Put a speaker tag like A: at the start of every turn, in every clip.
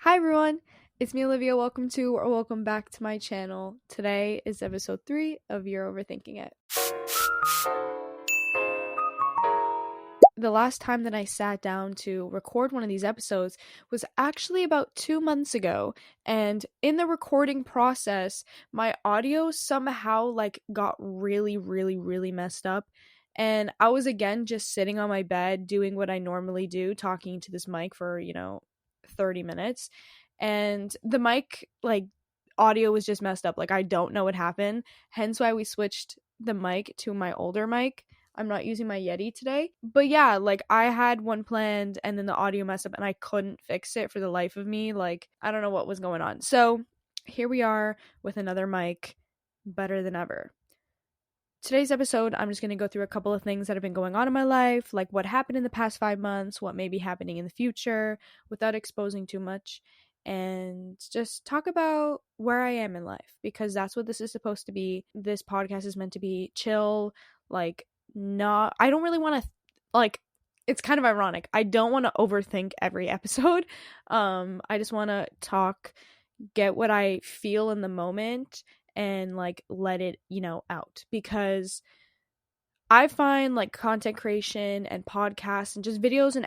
A: Hi everyone, it's me Olivia. Welcome back to my channel. Today is episode 3 of You're Overthinking It. The last time that I sat down to record one of these episodes was actually about 2 months ago, and in the recording process, my audio somehow got really messed up, and I was again just sitting on my bed doing what I normally do, talking to this mic for, 30 minutes, and the mic audio was just messed up. I don't know what happened, hence why we switched the mic to my older mic. I'm not using my Yeti today. But yeah, I had one planned and then the audio messed up and I couldn't fix it for the life of me. I don't know what was going on. So here we are with another mic, better than ever. Today's episode, I'm just going to go through a couple of things that have been going on in my life, like what happened in the past 5 months, what may be happening in the future, without exposing too much, and just talk about where I am in life, because that's what this is supposed to be. This podcast is meant to be chill, I don't really want to, it's kind of ironic. I don't want to overthink every episode. I just want to talk, get what I feel in the moment, and let it out, because I find content creation and podcasts and just videos and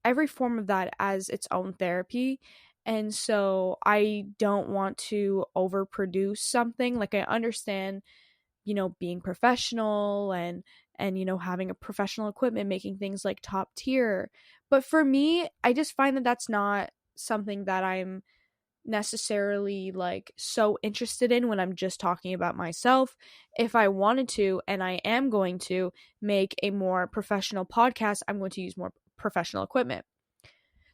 A: every form of that as its own therapy. And so I don't want to overproduce something. I understand being professional and having a professional equipment, making things top tier, but for me, I just find that that's not something that I'm necessarily so interested in when I'm just talking about myself. If I wanted to, and I am going to make a more professional podcast, I'm going to use more professional equipment.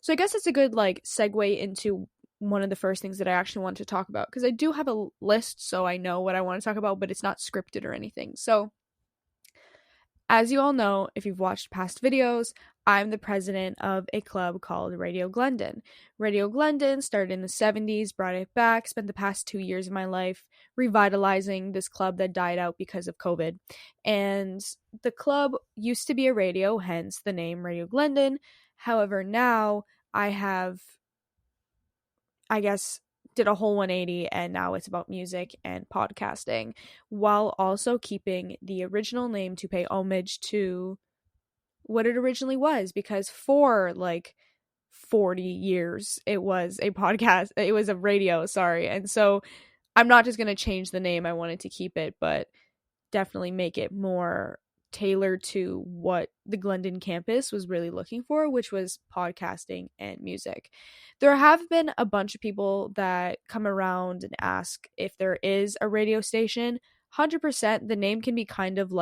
A: So I guess it's a good segue into one of the first things that I actually want to talk about, because I do have a list so I know what I want to talk about, but it's not scripted or anything. So as you all know, if you've watched past videos, I'm the president of a club called Radio Glendon. Radio Glendon started in the 70s, brought it back, spent the past 2 years of my life revitalizing this club that died out because of COVID. And the club used to be a radio, hence the name Radio Glendon. However, now I have, did a whole 180, and now it's about music and podcasting, while also keeping the original name to pay homage to what it originally was, because for 40 years it was a podcast, it was a radio, sorry. And so I'm not just going to change the name, I wanted to keep it, but definitely make it more tailored to what the Glendon campus was really looking for, which was podcasting and music. There have been a bunch of people that come around and ask if there is a radio station. 100%, the name can be kind of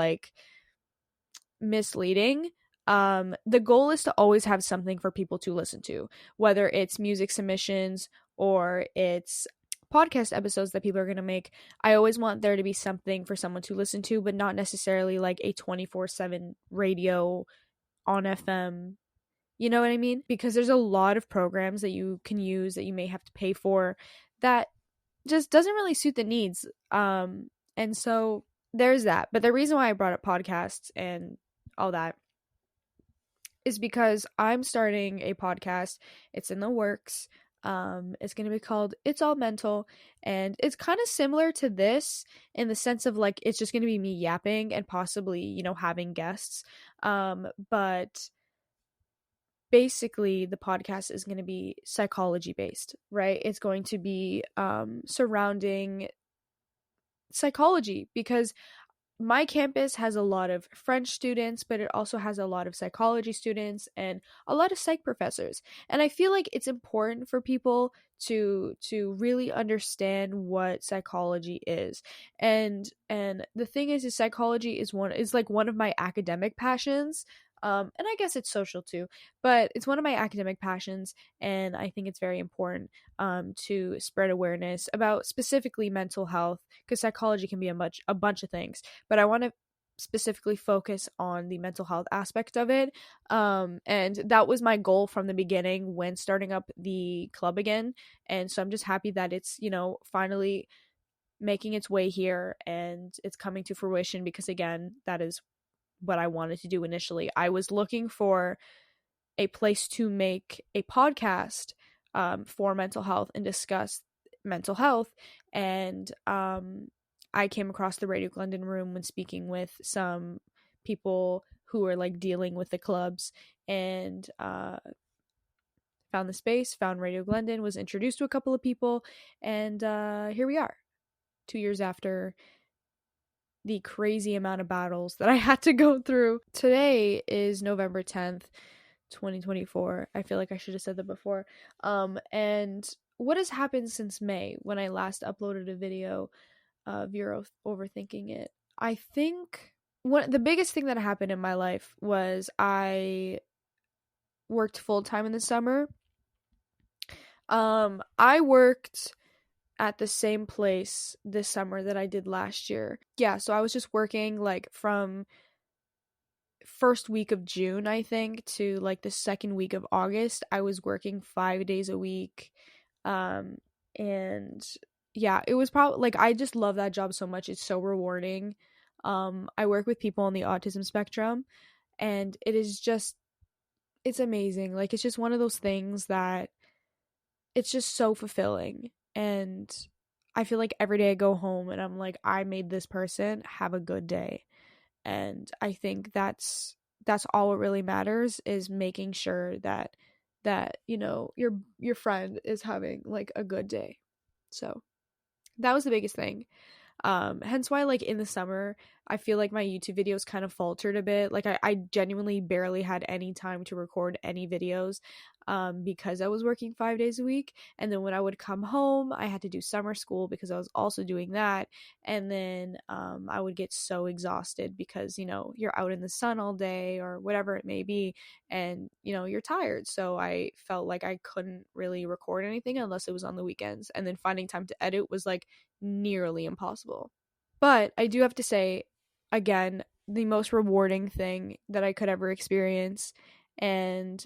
A: misleading. The goal is to always have something for people to listen to, whether it's music submissions or it's podcast episodes that people are going to make. I always want there to be something for someone to listen to, but not necessarily a 24/7 radio on FM. You know what I mean? Because there's a lot of programs that you can use that you may have to pay for that just doesn't really suit the needs. And so there's that. But the reason why I brought up podcasts and all that is because I'm starting a podcast. It's in the works. It's going to be called It's All Mental, and it's kind of similar to this in the sense of it's just going to be me yapping and possibly, having guests. But basically the podcast is going to be psychology based, right? It's going to be surrounding psychology, because my campus has a lot of French students, but it also has a lot of psychology students and a lot of psych professors. And I feel like it's important for people to really understand what psychology is. And the thing is psychology is one of my academic passions. And I guess it's social too, but it's one of my academic passions, and I think it's very important to spread awareness about specifically mental health, because psychology can be a bunch of things, but I want to specifically focus on the mental health aspect of it. And that was my goal from the beginning when starting up the club again. And so I'm just happy that it's, finally making its way here and it's coming to fruition, because again, that is what I wanted to do initially. I was looking for a place to make a podcast for mental health and discuss mental health. And I came across the Radio Glendon room when speaking with some people who are like dealing with the clubs, and found the space, found Radio Glendon, was introduced to a couple of people, and here we are, 2 years after the crazy amount of battles that I had to go through. Today is November 10th, 2024. I feel like I should have said that before. And what has happened since May when I last uploaded a video of Euro overthinking it? I think the biggest thing that happened in my life was I worked full time in the summer. I worked at the same place this summer that I did last year. Yeah, so I was just working like from first week of June, I think, to like the second week of August. I was working 5 days a week. And yeah, it was probably like I just love that job so much. It's so rewarding. I work with people on the autism spectrum, and it's amazing. Like, it's just one of those things that it's just so fulfilling. And I feel like every day I go home and I'm like, I made this person have a good day. And I think that's all what really matters, is making sure that your friend is having like a good day. So that was the biggest thing. Hence why, like, in the summer, I feel like my YouTube videos kind of faltered a bit. Like, I genuinely barely had any time to record any videos, because I was working 5 days a week. And then when I would come home, I had to do summer school because I was also doing that. And then I would get so exhausted because, you're out in the sun all day or whatever it may be, and, you're tired. So I felt like I couldn't really record anything unless it was on the weekends. And then finding time to edit was like nearly impossible. But I do have to say, again, the most rewarding thing that I could ever experience. And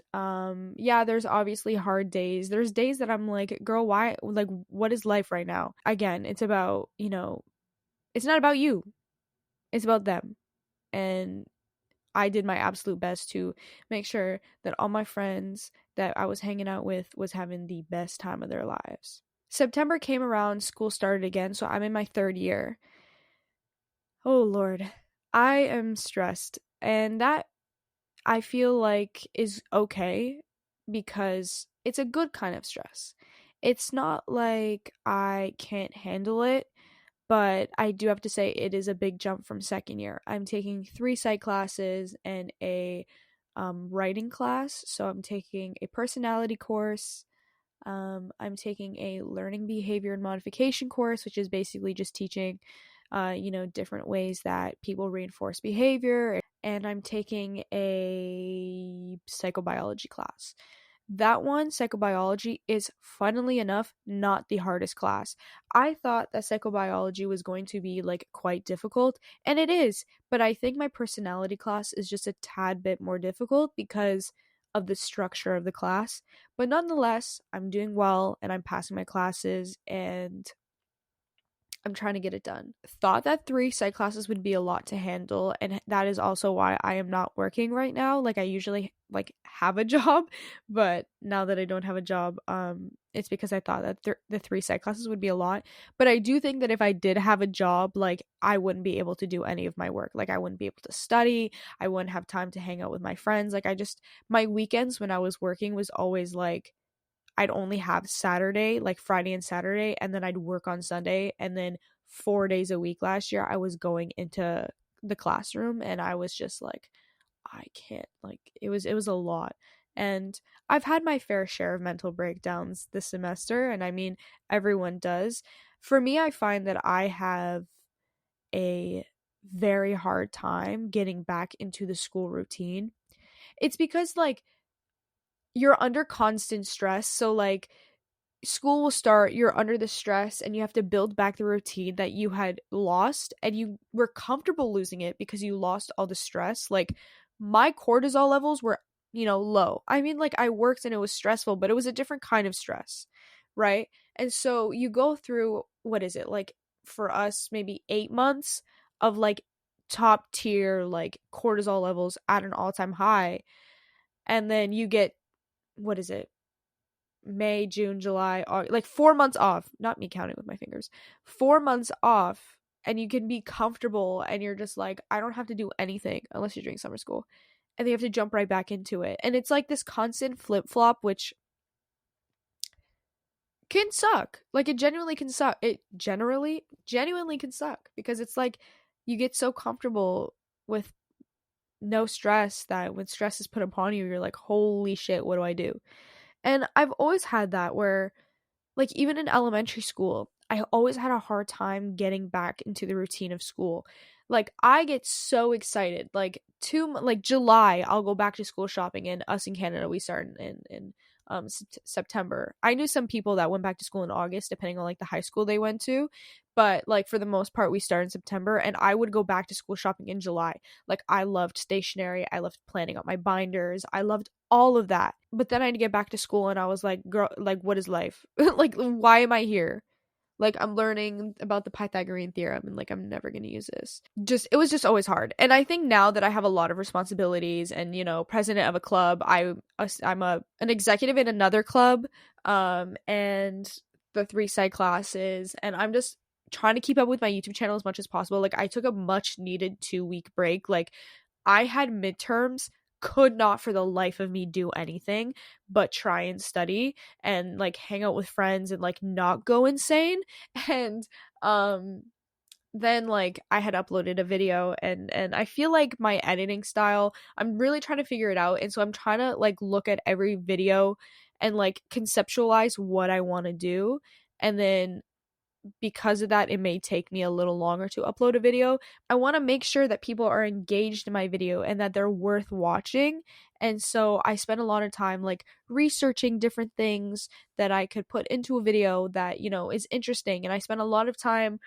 A: yeah, there's obviously hard days. There's days that I'm like, girl, why, like, what is life right now? Again, it's about, it's not about you. It's about them. And I did my absolute best to make sure that all my friends that I was hanging out with was having the best time of their lives. September came around, school started again, so I'm in my third year. Oh Lord, I am stressed, and that, I feel like, is okay, because it's a good kind of stress. It's not like I can't handle it, but I do have to say it is a big jump from second year. I'm taking 3 psych classes and a writing class. So I'm taking a personality course. I'm taking a learning behavior and modification course, which is basically just teaching, different ways that people reinforce behavior. And I'm taking a psychobiology class. That one, psychobiology, is funnily enough not the hardest class. I thought that psychobiology was going to be like quite difficult, and it is, but I think my personality class is just a tad bit more difficult because of the structure of the class. But nonetheless, I'm doing well and I'm passing my classes, and I'm trying to get it done. Thought that 3 psych classes would be a lot to handle, and that is also why I am not working right now. Like, I usually like have a job, but now that I don't have a job, it's because I thought that the 3 psych classes would be a lot. But I do think that if I did have a job, like, I wouldn't be able to do any of my work. Like, I wouldn't be able to study. I wouldn't have time to hang out with my friends. Like, my weekends when I was working was always like, I'd only have Saturday, like Friday and Saturday, and then I'd work on Sunday. And then 4 days a week last year, I was going into the classroom, and I was just like, I can't, like, it was a lot. And I've had my fair share of mental breakdowns this semester, and I mean, everyone does. For me, I find that I have a very hard time getting back into the school routine. It's because, like, you're under constant stress. So, like, school will start, you're under the stress, and you have to build back the routine that you had lost, and you were comfortable losing it because you lost all the stress. Like, my cortisol levels were, low. I mean, like, I worked and it was stressful, but it was a different kind of stress, right? And so you go through, what is it, like, for us, maybe 8 months of like top tier, like, cortisol levels at an all-time high, and then you get, what is it, May, June, July, August, like 4 months off. Not me counting with my fingers. 4 months off, and you can be comfortable, and you're just like, I don't have to do anything unless you're doing summer school, and then you have to jump right back into it. And it's like this constant flip flop, which can suck. Like, it genuinely can suck. It genuinely can suck, because it's like you get so comfortable with no stress that when stress is put upon you, you're like, holy shit, what do I do? And I've always had that where, like, even in elementary school, I always had a hard time getting back into the routine of school. Like, I get so excited. Like, like July, I'll go back to school shopping, and us in Canada, we start in September. I knew some people that went back to school in August, depending on like the high school they went to, but like for the most part, we start in September, and I would go back to school shopping in July. Like, I loved stationery, I loved planning out my binders, I loved all of that. But then I had to get back to school, and I was like, girl, like, what is life? Like, why am I here? Like, I'm learning about the Pythagorean theorem, and like, I'm never going to use this. It was just always hard. And I think now that I have a lot of responsibilities and, president of a club, I'm an executive in another club, and the 3 side classes, and I'm just trying to keep up with my YouTube channel as much as possible. Like, I took a much needed 2-week break. Like, I had midterms, could not for the life of me do anything but try and study and like hang out with friends and like not go insane. And then like I had uploaded a video, and I feel like my editing style, I'm really trying to figure it out. And so I'm trying to like look at every video and like conceptualize what I want to do, and then because of that, it may take me a little longer to upload a video. I want to make sure that people are engaged in my video and that they're worth watching. And so I spend a lot of time like researching different things that I could put into a video that, is interesting. And I spend a lot of time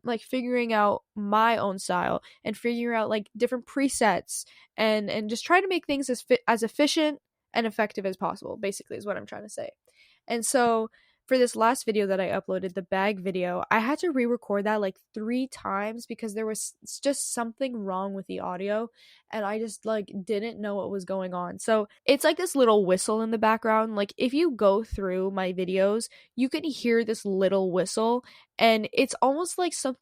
A: like figuring out my own style and figuring out like different presets, and just trying to make things as efficient and effective as possible, basically, is what I'm trying to say. And so for this last video that I uploaded, the bag video, I had to re-record that like 3 times because there was just something wrong with the audio, and I just like didn't know what was going on. So it's like this little whistle in the background. Like, if you go through my videos, you can hear this little whistle, and it's almost like some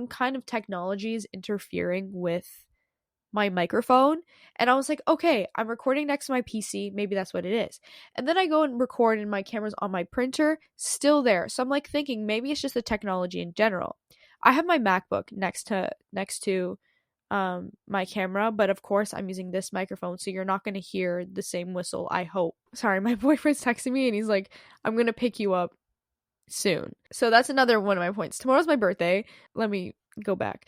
A: kind of technology is interfering with my microphone. And I was like, okay, I'm recording next to my PC, maybe that's what it is. And then I go and record, and my camera's on my printer, still there. So I'm like thinking maybe it's just the technology in general. I have my MacBook next to my camera, but of course I'm using this microphone, so you're not going to hear the same whistle, I hope. Sorry, my boyfriend's texting me, and he's like, I'm going to pick you up soon. So that's another one of my points. Tomorrow's my birthday. Let me go back.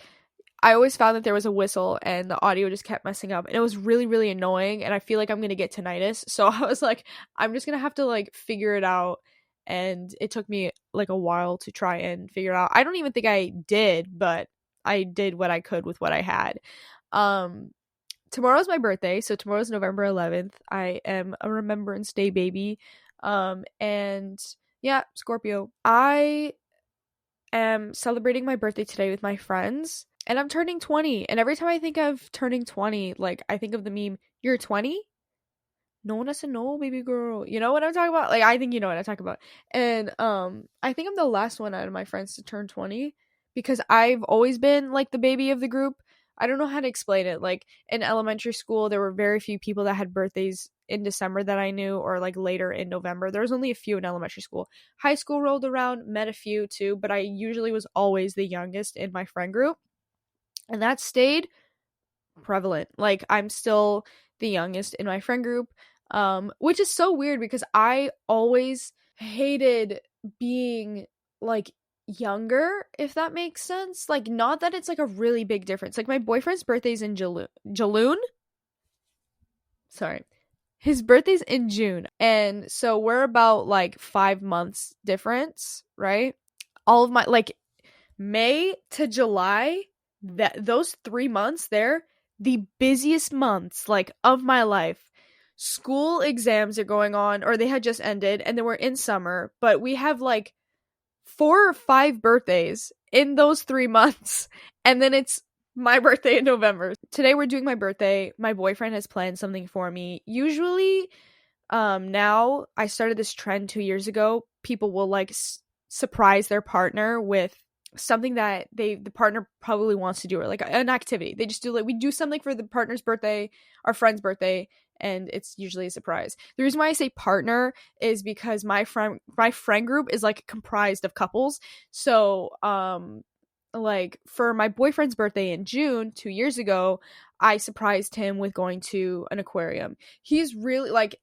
A: I always found that there was a whistle and the audio just kept messing up, and it was really, really annoying, and I feel like I'm going to get tinnitus. So I was like, I'm just going to have to like figure it out. And it took me like a while to try and figure it out. I don't even think I did, but I did what I could with what I had. Tomorrow's my birthday, so tomorrow's November 11th. I am a Remembrance Day baby. And yeah, Scorpio. I am celebrating my birthday today with my friends. And I'm turning 20. And every time I think of turning 20, like, I think of the meme, you're 20? No one has to know, baby girl. You know what I'm talking about? Like, I think you know what I'm talking about. And I think I'm the last one out of my friends to turn 20, because I've always been, like, the baby of the group. I don't know how to explain it. Like, in elementary school, there were very few people that had birthdays in December that I knew, or, like, later in November. There was only a few in elementary school. High school rolled around, met a few, too, but I usually was always the youngest in my friend group. And that stayed prevalent. Like, I'm still the youngest in my friend group, which is so weird because I always hated being, like, younger, if that makes sense. Like, not that it's, like, a really big difference. Like, my boyfriend's birthday's in June? Sorry. His birthday's in June. And so we're about, like, 5 months difference, right? All of my, like, May to July, those 3 months there, the busiest months, like, of my life. School exams are going on, or they had just ended, and then we're in summer, but we have like 4 or 5 birthdays in those 3 months, and then it's my birthday in November. Today we're doing my birthday. My boyfriend has planned something for me. Usually now I started this trend 2 years ago. People will like surprise their partner with something that the partner probably wants to do, or like an activity. They just do, like, we do something for the partner's birthday, our friend's birthday, and it's usually a surprise. The reason why I say partner is because my friend group is like comprised of couples. So like for my boyfriend's birthday in June 2 years ago, I surprised him with going to an aquarium. He's really like,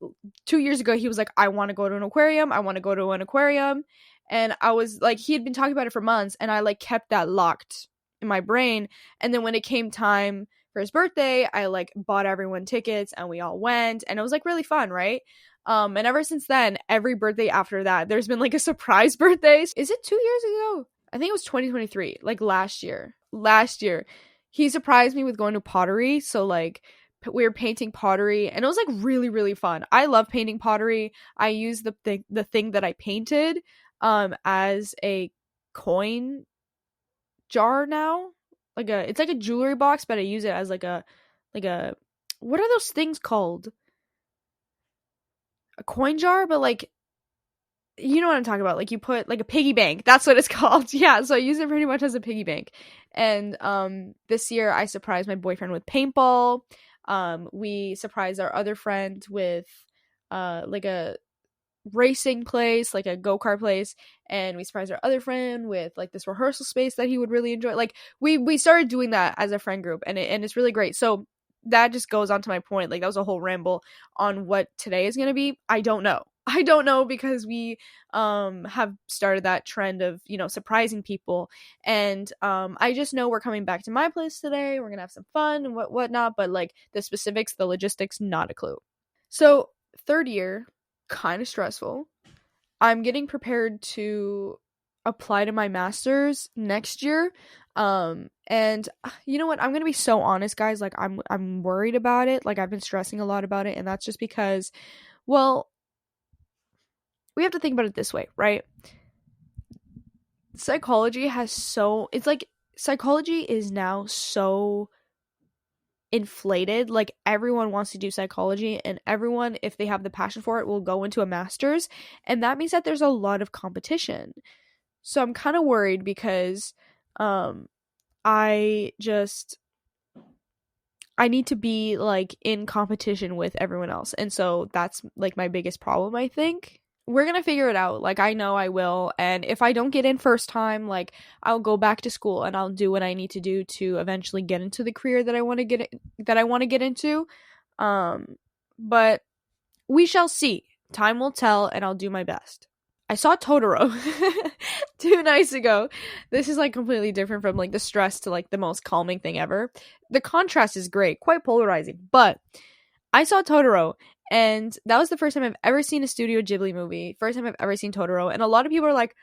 A: 2 years ago he was like, I want to go to an aquarium, I want to go to an aquarium. And I was like, he had been talking about it for months, and I like kept that locked in my brain. And then when it came time for his birthday, I like bought everyone tickets and we all went, and it was like really fun, right? And ever since then, every birthday after that, there's been like a surprise birthday. Is it 2 years ago? I think it was 2023, like last year. Last year, he surprised me with going to pottery. So like we were painting pottery, and it was like really, really fun. I love painting pottery. I use the thing that I painted as a coin jar now. It's like a jewelry box, but I use it as like a what are those things called? A coin jar, but like, you know what I'm talking about. Like you put like a piggy bank. That's what it's called. Yeah, so I use it pretty much as a piggy bank. And this year I surprised my boyfriend with paintball. We surprised our other friend with like a racing place, like a go-kart place, and we surprised our other friend with like this rehearsal space that he would really enjoy. Like we started doing that as a friend group, and it's really great. So that just goes on to my point. Like that was a whole ramble on what today is going to be. I don't know. I don't know, because we have started that trend of, you know, surprising people. And I just know we're coming back to my place today. We're going to have some fun and whatnot, but like the specifics, the logistics, not a clue. So third year, kind of stressful. I'm getting prepared to apply to my master's next year. And you know what? I'm going to be so honest, guys. Like I'm worried about it. Like I've been stressing a lot about it, and that's just because, well, we have to think about it this way, right? Psychology is now so inflated. Like everyone wants to do psychology, and everyone, if they have the passion for it, will go into a master's, and that means that there's a lot of competition. So I'm kind of worried because I need to be like in competition with everyone else, and so that's like my biggest problem, I think. We're gonna figure it out. Like I know I will, and if I don't get in first time, like I'll go back to school and I'll do what I need to do to eventually get into the career that I want to get into. But we shall see. Time will tell, and I'll do my best. I saw Totoro 2 nights ago. This is like completely different from like the stress to like the most calming thing ever. The contrast is great, quite polarizing, but I saw Totoro, and that was the first time I've ever seen a Studio Ghibli movie. First time I've ever seen Totoro, and a lot of people are like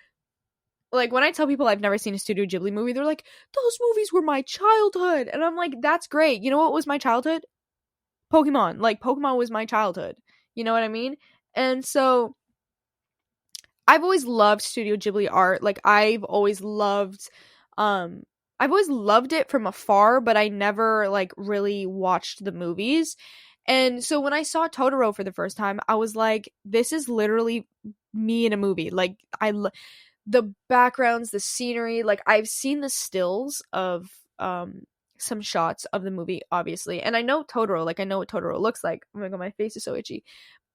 A: when I tell people I've never seen a Studio Ghibli movie, they're like, those movies were my childhood. And I'm like, that's great. You know what was my childhood? Pokemon. Like Pokemon was my childhood. You know what I mean? And so I've always loved Studio Ghibli art. Like I've always loved it from afar, but I never like really watched the movies. And so when I saw Totoro for the first time, I was like, this is literally me in a movie. Like the backgrounds, the scenery, like I've seen the stills of some shots of the movie, obviously. And I know Totoro, like I know what Totoro looks like. Oh my god, my face is so itchy.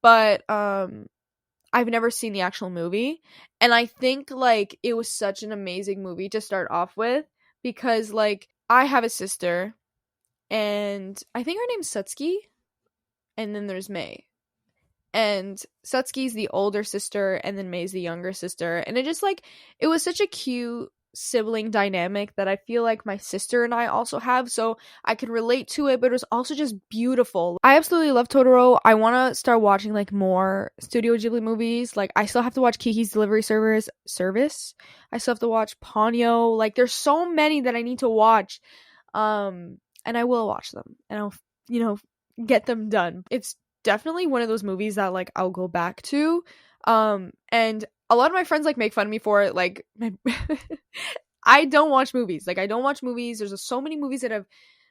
A: But I've never seen the actual movie, and I think like it was such an amazing movie to start off with, because like I have a sister, and I think her name's Satsuki, and then there's Mei. And Satsuki's the older sister, and then Mei's the younger sister, and it was such a cute sibling dynamic that I feel like my sister and I also have, so I could relate to it, but it was also just beautiful. I absolutely love Totoro. I want to start watching like more Studio Ghibli movies. Like I still have to watch Kiki's Delivery Service. I still have to watch Ponyo. Like there's so many that I need to watch. And I will watch them, and I'll, get them done. It's definitely one of those movies that like I'll go back to. And a lot of my friends like make fun of me for it. Like I don't watch movies. Like I don't watch movies. There's so many movies that have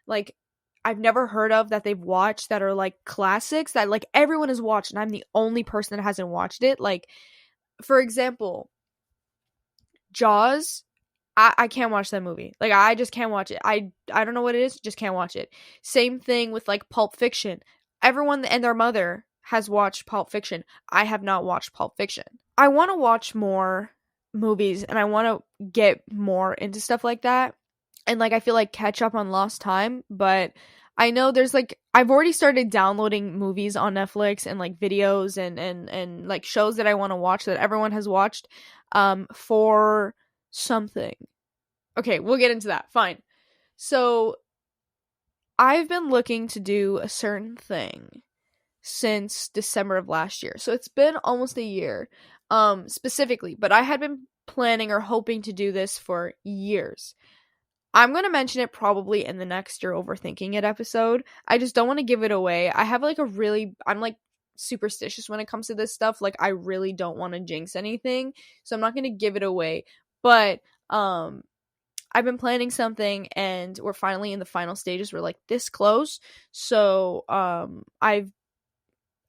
A: like I've never heard of that they've watched that are like classics that like everyone has watched and I'm the only person that hasn't watched it. Like, for example, Jaws. I can't watch that movie. Like, I just can't watch it. I don't know what it is, just can't watch it. Same thing with like Pulp Fiction. Everyone and their mother has watched Pulp Fiction. I have not watched Pulp Fiction. I want to watch more movies and I want to get more into stuff like that. And like I feel like catch up on lost time, but I know there's like I've already started downloading movies on Netflix and like videos and like shows that I want to watch that everyone has watched for something. Okay, we'll get into that. Fine. So I've been looking to do a certain thing since December of last year. So it's been almost a year specifically, but I had been planning or hoping to do this for years. I'm going to mention it probably in the next You're Overthinking It episode. I just don't want to give it away. I have like I'm like superstitious when it comes to this stuff. Like I really don't want to jinx anything. So I'm not going to give it away. But I've been planning something and we're finally in the final stages. We're like this close. So I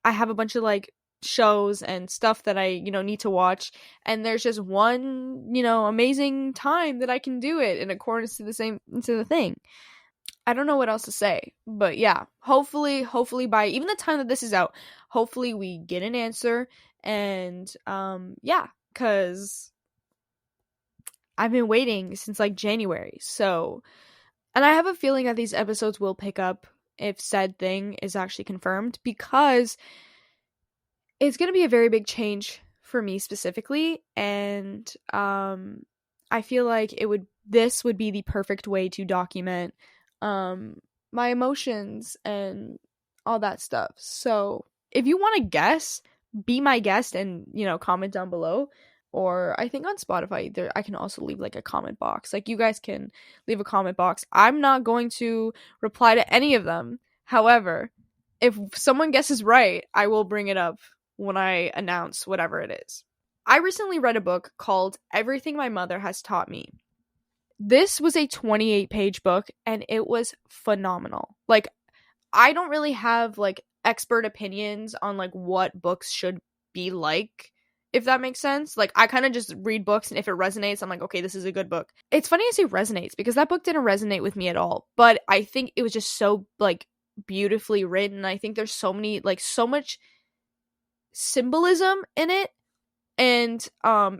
A: have a bunch of like shows and stuff that I, need to watch, and there's just one, amazing time that I can do it in accordance to the thing. I don't know what else to say, but yeah, hopefully by even the time that this is out, hopefully we get an answer, and yeah, cuz I've been waiting since like January. So, and I have a feeling that these episodes will pick up if said thing is actually confirmed, because it's going to be a very big change for me specifically, and I feel like this would be the perfect way to document my emotions and all that stuff. So if you want to guess, be my guest and comment down below, or I think on Spotify there I can also leave like a comment box. Like you guys can leave a comment box. I'm not going to reply to any of them. However, if someone guesses right, I will bring it up when I announce whatever it is. I recently read a book called Everything My Mother Has Taught Me. This was a 28-page book and it was phenomenal. Like, I don't really have like expert opinions on like what books should be like, if that makes sense. Like, I kind of just read books and if it resonates, I'm like, okay, this is a good book. It's funny I say resonates because that book didn't resonate with me at all, but I think it was just so like beautifully written. I think there's so much symbolism in it, and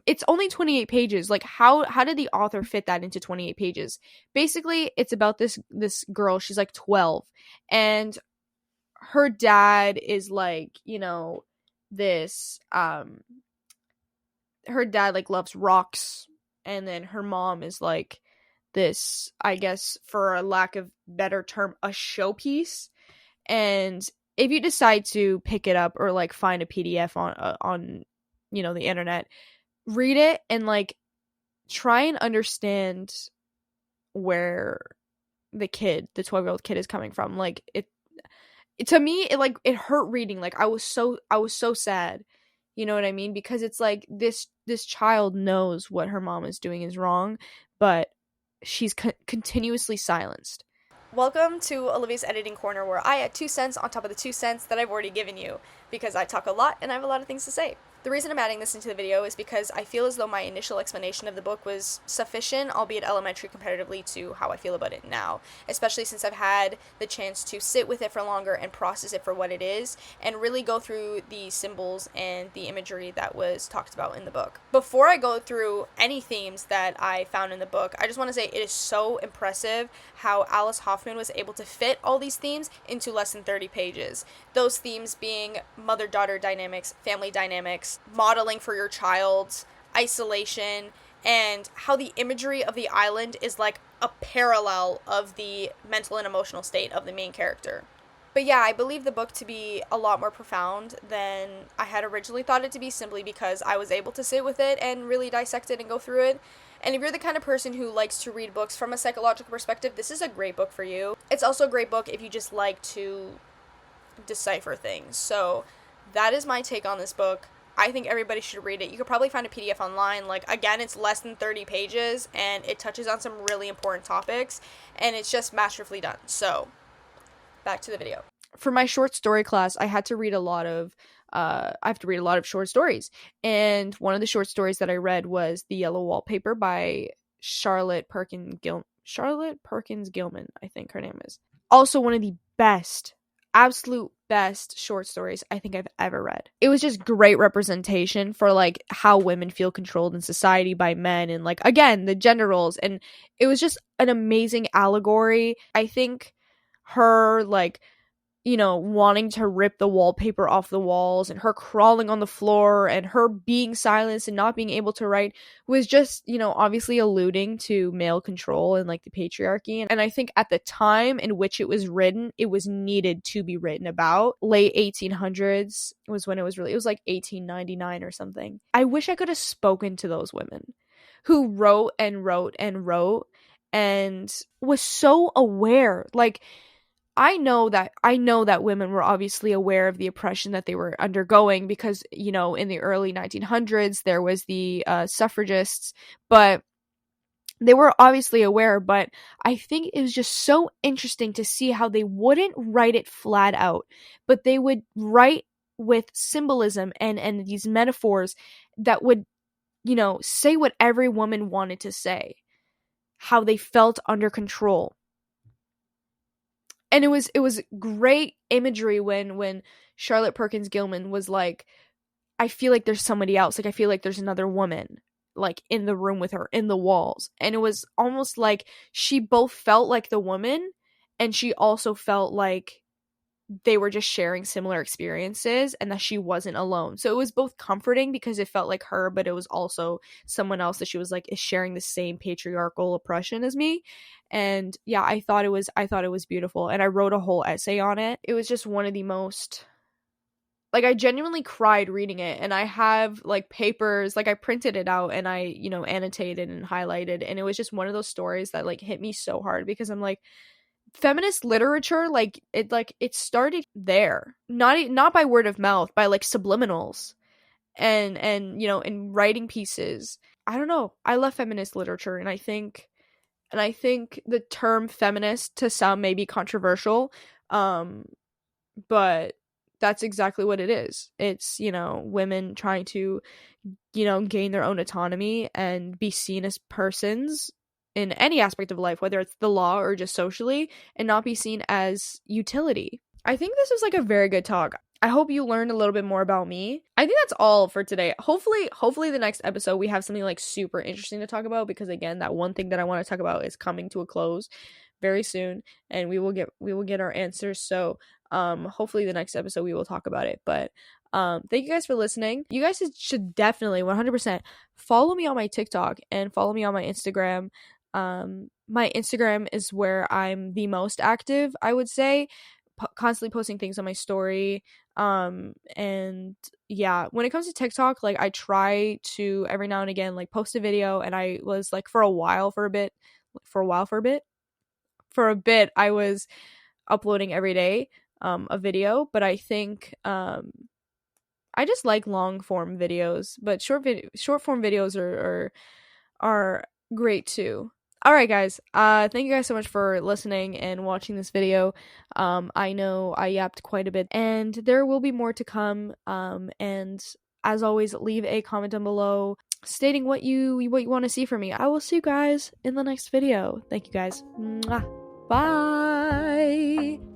A: it's only 28 pages. Like how did the author fit that into 28 pages? Basically, it's about this girl. She's like 12, and her dad is like, this her dad like loves rocks, and then her mom is like this, I guess for a lack of better term, a showpiece. And if you decide to pick it up or like find a PDF on the internet, read it and like try and understand where the 12-year-old kid is coming from. Like it to me, it hurt reading. Like I was so sad. You know what I mean? Because it's like this child knows what her mom is doing is wrong, but she's continuously silenced. Welcome to Olivia's Editing Corner, where I add 2 cents on top of the 2 cents that I've already given you, because I talk a lot and I have a lot of things to say. The reason I'm adding this into the video is because I feel as though my initial explanation of the book was sufficient, albeit elementary comparatively to how I feel about it now, especially since I've had the chance to sit with it for longer and process it for what it is, and really go through the symbols and the imagery that was talked about in the book. Before I go through any themes that I found in the book, I just want to say it is so impressive how Alice Hoffman was able to fit all these themes into less than 30 pages. Those themes being mother-daughter dynamics, family dynamics, modeling for your child, isolation, and how the imagery of the island is like a parallel of the mental and emotional state of the main character. But yeah, I believe the book to be a lot more profound than I had originally thought it to be, simply because I was able to sit with it and really dissect it and go through it. And if you're the kind of person who likes to read books from a psychological perspective, this is a great book for you. It's also a great book if you just like to decipher things. So that is my take on this book. I think everybody should read it. You could probably find a PDF online. Like, again, it's less than 30 pages, and it touches on some really important topics, and it's just masterfully done. So, back to the video. For my short story class, I had to read a lot of short stories. And one of the short stories that I read was The Yellow Wallpaper by Charlotte Perkins Gilman, I think her name is. Also one of the best, absolute best short stories I think I've ever read. It was just great representation for like how women feel controlled in society by men, and like, again, the gender roles, and it was just an amazing allegory. I think her, like, you know, wanting to rip the wallpaper off the walls, and her crawling on the floor, and her being silenced and not being able to write, was just, you know, obviously alluding to male control and like the patriarchy. And I think at the time in which it was written, it was needed to be written about. Late 1800s was when it was really, it was like 1899 or something. I wish I could have spoken to those women who wrote and wrote and wrote and was so aware. Like, I know that women were obviously aware of the oppression that they were undergoing, because, you know, in the early 1900s there was the suffragists, but they were obviously aware. But I think it was just so interesting to see how they wouldn't write it flat out, but they would write with symbolism and these metaphors that would, you know, say what every woman wanted to say, how they felt under control. And it was great imagery when Charlotte Perkins Gilman was like, I feel like there's somebody else. Like, I feel like there's another woman, like, in the room with her, in the walls. And it was almost like she both felt like the woman, and she also felt like they were just sharing similar experiences and that she wasn't alone. So it was both comforting because it felt like her, but it was also someone else that she was like, is sharing the same patriarchal oppression as me. And yeah, I thought it was beautiful, and I wrote a whole essay on it. It was just one of the most, like, I genuinely cried reading it. And I have like papers, like I printed it out and I, you know, annotated and highlighted, and it was just one of those stories that like hit me so hard, because I'm like, feminist literature, like it started there, not by word of mouth, by like subliminals and you know, in writing pieces. I don't know, I love feminist literature, and I think the term feminist to some may be controversial, but that's exactly what it is. It's, you know, women trying to, you know, gain their own autonomy and be seen as persons in any aspect of life, whether it's the law or just socially, and not be seen as utility. I think this was like a very good talk. I hope you learned a little bit more about me. I think that's all for today. Hopefully the next episode we have something like super interesting to talk about, because again, that one thing that I want to talk about is coming to a close very soon, and we will get our answers. So hopefully the next episode we will talk about it. But thank you guys for listening. You guys should definitely 100% follow me on my TikTok and follow me on my Instagram. My Instagram is where I'm the most active, I would say, constantly posting things on my story. And yeah, when it comes to TikTok, like, I try to every now and again like post a video, and I was like, for a bit I was uploading every day a video. But I think I just like long form videos, but short form videos are great too. All right, guys. Thank you guys so much for listening and watching this video. I know I yapped quite a bit, and there will be more to come. And as always, leave a comment down below stating what you want to see from me. I will see you guys in the next video. Thank you guys. Mwah. Bye.